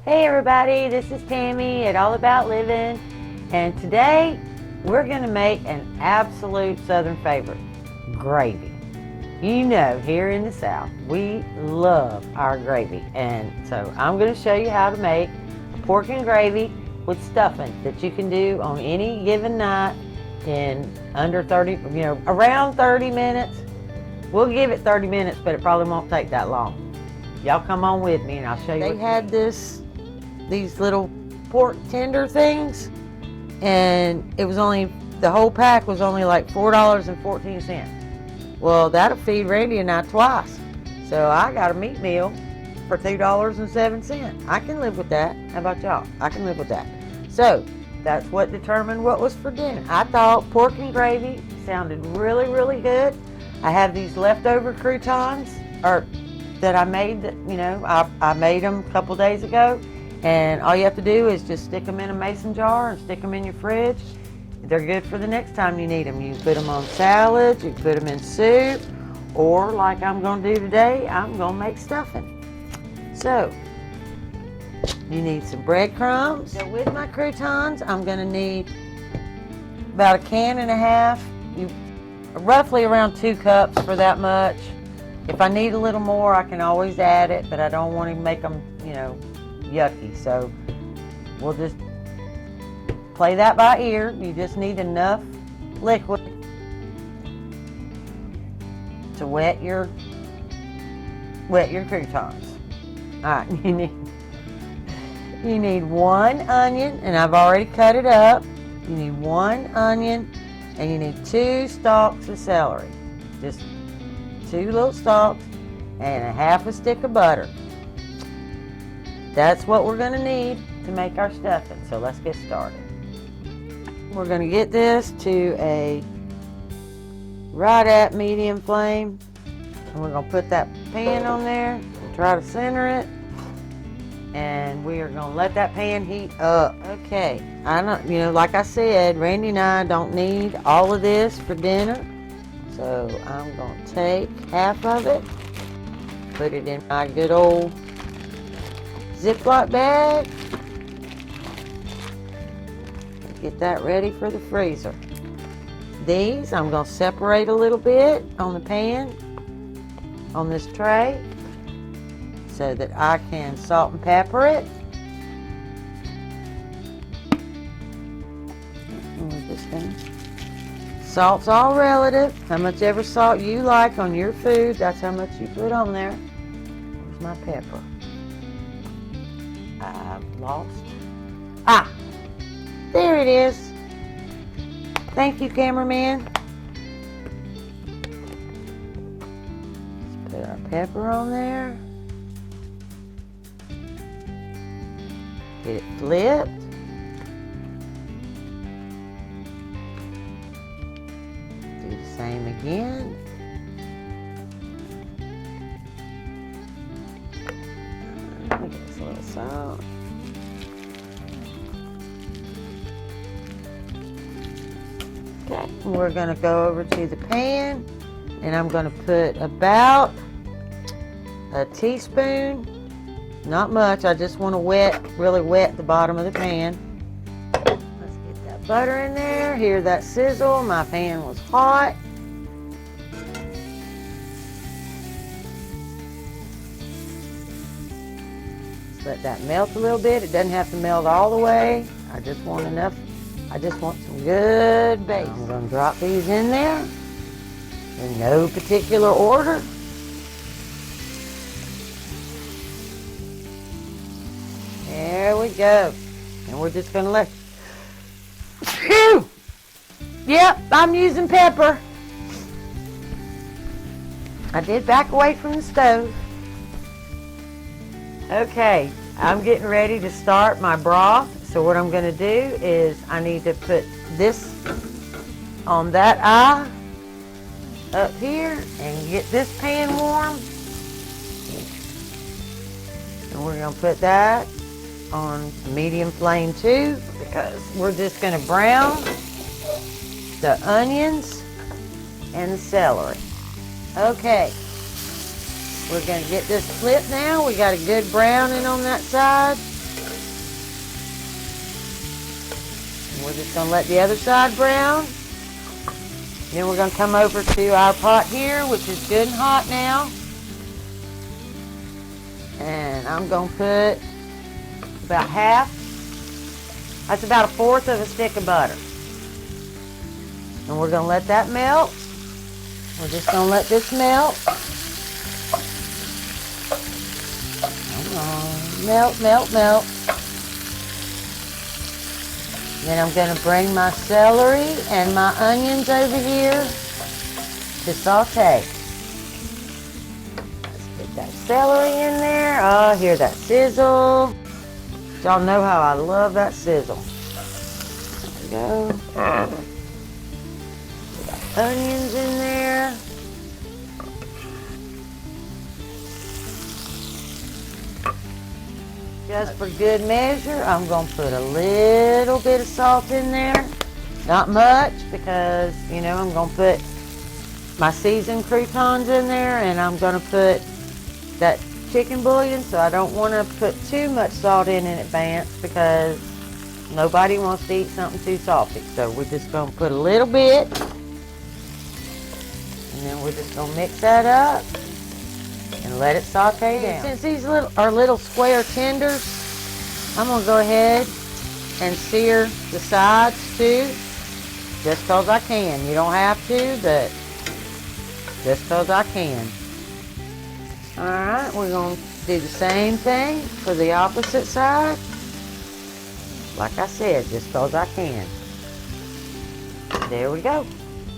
Hey everybody, this is Tammy at All About Living, and today we're going to make an absolute southern favorite, gravy. You know, here in the South, we love our gravy, and so I'm going to show you how to make a pork and gravy with stuffing that you can do on any given night in under 30, around 30 minutes. We'll give it 30 minutes, but it probably won't take that long. Y'all come on with me and I'll show you. They had these little pork tender things, and it was only, the whole pack was only like $4.14. Well, that'll feed Randy and I twice. So I got a meat meal for $2.07. I can live with that. How about y'all? I can live with that. So that's what determined what was for dinner. I thought pork and gravy sounded really, really good. I have these leftover croutons that I made, I made them a couple days ago. And all you have to do is just stick them in a mason jar and stick them in your fridge. They're good for the next time you need them. You can put them on salads, you can put them in soup, or like I'm going to do today, I'm going to make stuffing. So, you need some breadcrumbs. So with my croutons, I'm going to need about 1.5 cans. Roughly around 2 cups for that much. If I need a little more, I can always add it, but I don't want to make them, yucky. So we'll just play that by ear. You just need enough liquid to wet your croutons. All right, you need 1 onion, and I've already cut it up. You need 1 onion, and you need 2 stalks of celery. Just 2 little stalks and 1/2 stick of butter. That's what we're going to need to make our stuffing. So let's get started. We're going to get this to a right at medium flame. And we're going to put that pan on there, try to center it, and we are going to let that pan heat up. Okay, I don't, like I said, Randy and I don't need all of this for dinner. So I'm going to take half of it, put it in my good old Ziploc bag, and get that ready for the freezer. These I'm going to separate a little bit on the pan, on this tray, so that I can salt and pepper it. Salt's all relative. How much ever salt you like on your food, that's how much you put on there. Where's my pepper? I've lost. There it is. Thank you, cameraman. Let's put our pepper on there. Get it flipped. Same again. Get this little salt. Okay, we're going to go over to the pan, and I'm going to put about a teaspoon, not much, I just want to really wet the bottom of the pan. Let's get that butter in there. Hear that sizzle. My pan was hot. Let that melt a little bit. It doesn't have to melt all the way. I just want enough. I just want some good base. I'm going to drop these in there in no particular order. There we go. And we're just going to let... Phew! Yep, I'm using pepper. I did back away from the stove. Okay, I'm getting ready to start my broth. So what I'm going to do is I need to put this on that eye up here and get this pan warm. And we're going to put that on medium flame too, because we're just going to brown the onions and the celery. Okay, we're going to get this flipped now. We got a good browning on that side. We're just gonna let the other side brown. Then we're gonna come over to our pot here, which is good and hot now. And I'm gonna put about half, that's about 1/4 of a stick of butter. And we're gonna let that melt. We're just gonna let this melt. Come on, melt, melt, melt. Then I'm gonna bring my celery and my onions over here to saute. Let's get that celery in there. Oh, hear that sizzle. Y'all know how I love that sizzle. There we go. Onions in there. Just for good measure, I'm going to put a little bit of salt in there. Not much, because, you know, I'm going to put my seasoned croutons in there, and I'm going to put that chicken bouillon, so I don't want to put too much salt in advance, because nobody wants to eat something too salty. So we're just going to put a little bit. And then we're just going to mix that up and let it saute down. Since these are little square tenders, I'm going to go ahead and sear the sides too, just because I can. You don't have to, but just because I can. Alright, we're going to do the same thing for the opposite side. Like I said, just because I can. There we go.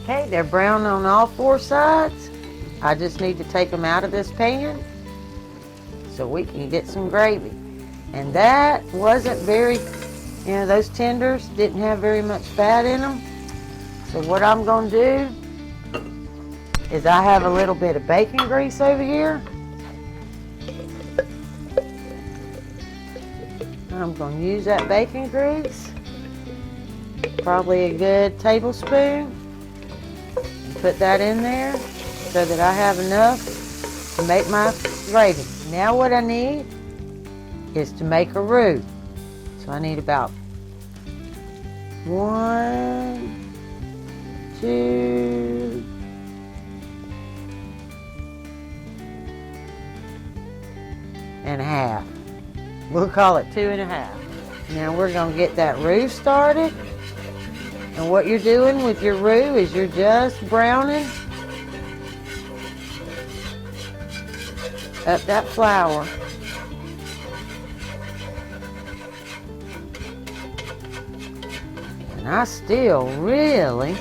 Okay, they're brown on all 4 sides. I just need to take them out of this pan so we can get some gravy. And that wasn't very, you know, those tenders didn't have very much fat in them. So what I'm going to do is I have a little bit of bacon grease over here. I'm going to use that bacon grease, probably a good tablespoon. Put that in there so that I have enough to make my gravy. Now what I need is to make a roux. So I need about 1, 2, and a half. We'll call it 2 1/2. Now we're going to get that roux started. And what you're doing with your roux is you're just browning up that flour. And I still really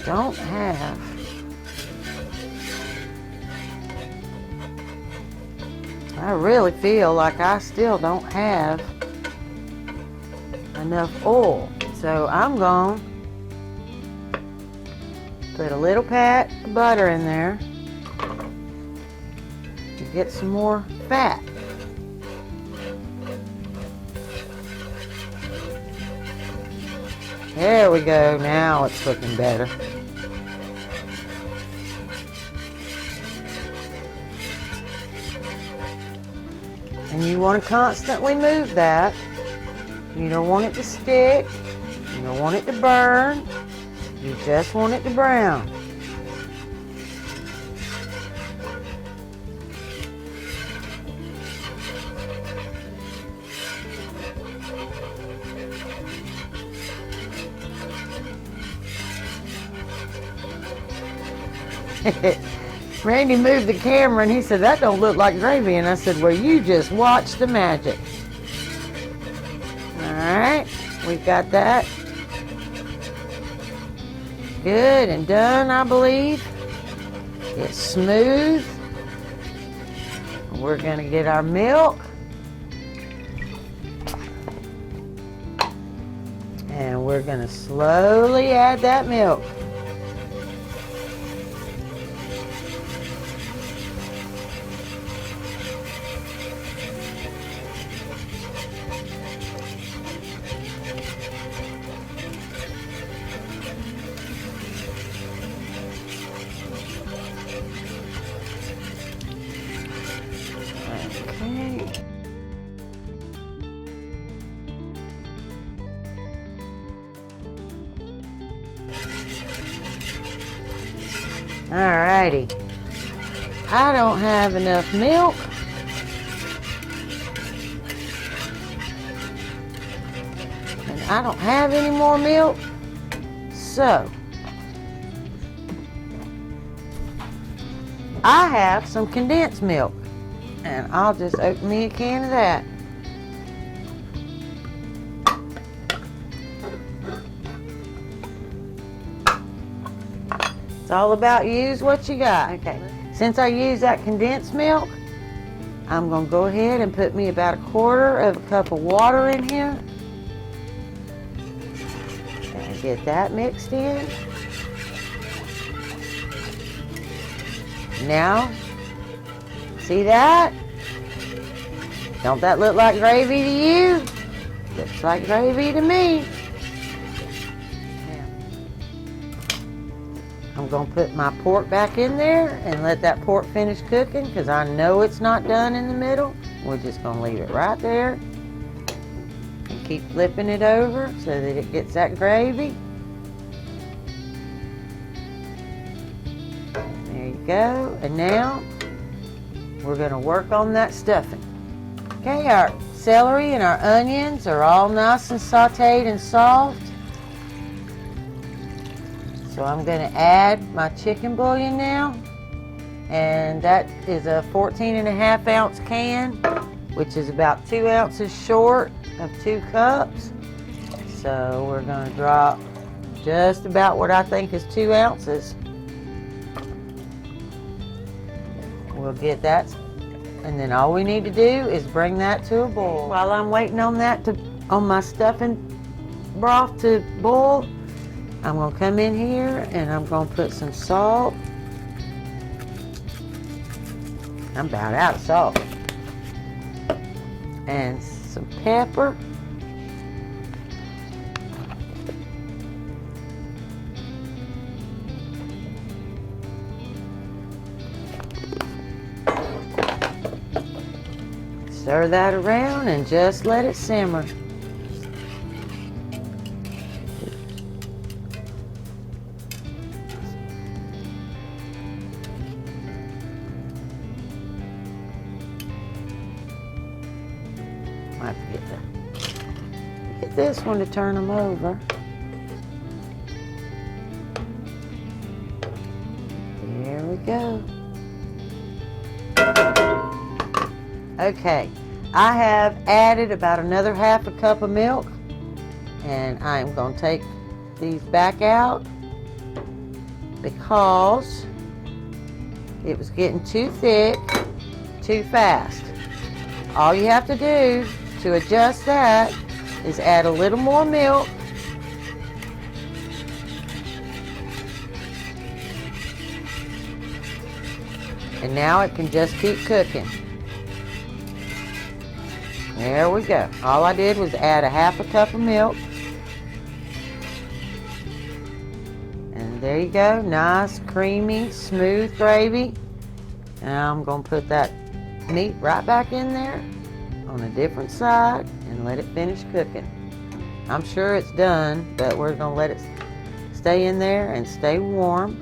don't have I really feel like I still don't have enough oil. So I'm going to put a little pat of butter in there to get some more fat. There we go. Now it's looking better. And you want to constantly move that. You don't want it to stick. You don't want it to burn. You just want it to brown. Randy moved the camera and he said, "That don't look like gravy." And I said, "Well, you just watch the magic." Alright, we've got that good and done, I believe. It's smooth. We're going to get our milk. And we're going to slowly add that milk. Alrighty. I don't have enough milk. And I don't have any more milk. So, I have some condensed milk. And I'll just open me a can of that. It's all about use what you got. Okay. Since I use that condensed milk, I'm going to go ahead and put me about 1/4 of a cup of water in here. And get that mixed in. Now, see that? Don't that look like gravy to you? Looks like gravy to me. I'm going to put my pork back in there and let that pork finish cooking because I know it's not done in the middle. We're just going to leave it right there and keep flipping it over so that it gets that gravy. There you go. And now we're going to work on that stuffing. Okay, our celery and our onions are all nice and sauteed and soft. So I'm going to add my chicken bouillon now, and that is a 14.5 ounce can, which is about 2 ounces short of 2 cups. So we're going to drop just about what I think is 2 ounces. We'll get that, and then all we need to do is bring that to a boil. While I'm waiting on that on my stuffing broth to boil, I'm going to come in here and I'm going to put some salt. I'm about out of salt. And some pepper. Stir that around and just let it simmer. I have to get this one to turn them over. There we go. Okay, I have added about another 1/2 cup of milk, and I'm going to take these back out because it was getting too thick too fast. All you have to do to adjust that is add a little more milk. And now it can just keep cooking. There we go. All I did was add a 1/2 cup of milk. And there you go. Nice, creamy, smooth gravy. Now I'm going to put that meat right back in there on a different side and let it finish cooking. I'm sure it's done, but we're going to let it stay in there and stay warm.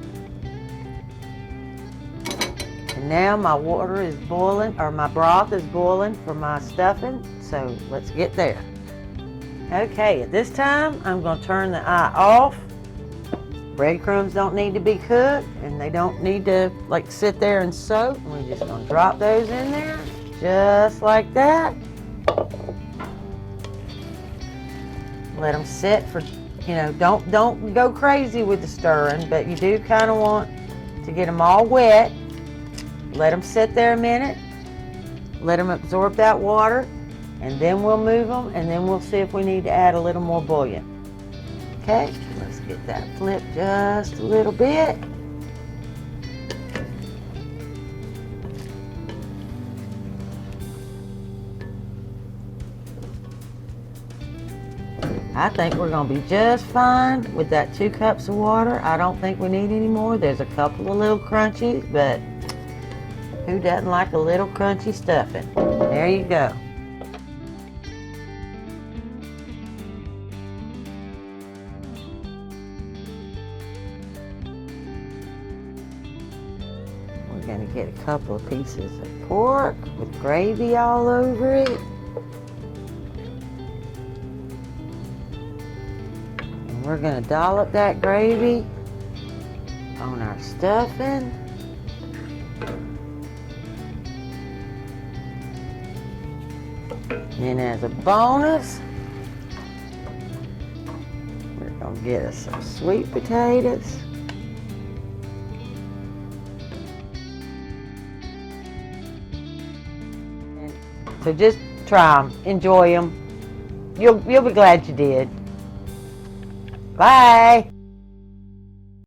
And now my water is boiling, or my broth is boiling for my stuffing, so let's get there. Okay, at this time I'm going to turn the eye off. Breadcrumbs don't need to be cooked, and they don't need to like sit there and soak. We're just going to drop those in there just like that. Let them sit for, don't go crazy with the stirring, but you do kind of want to get them all wet. Let them sit there a minute. Let them absorb that water, and then we'll move them, and then we'll see if we need to add a little more bouillon. Okay, let's get that flipped just a little bit. I think we're going to be just fine with that 2 cups of water. I don't think we need any more. There's a couple of little crunchies, but who doesn't like a little crunchy stuffing? There you go. We're going to get a couple of pieces of pork with gravy all over it. And we're going to dollop that gravy on our stuffing. And as a bonus, we're going to get us some sweet potatoes. So just try them, enjoy them. You'll be glad you did. Bye.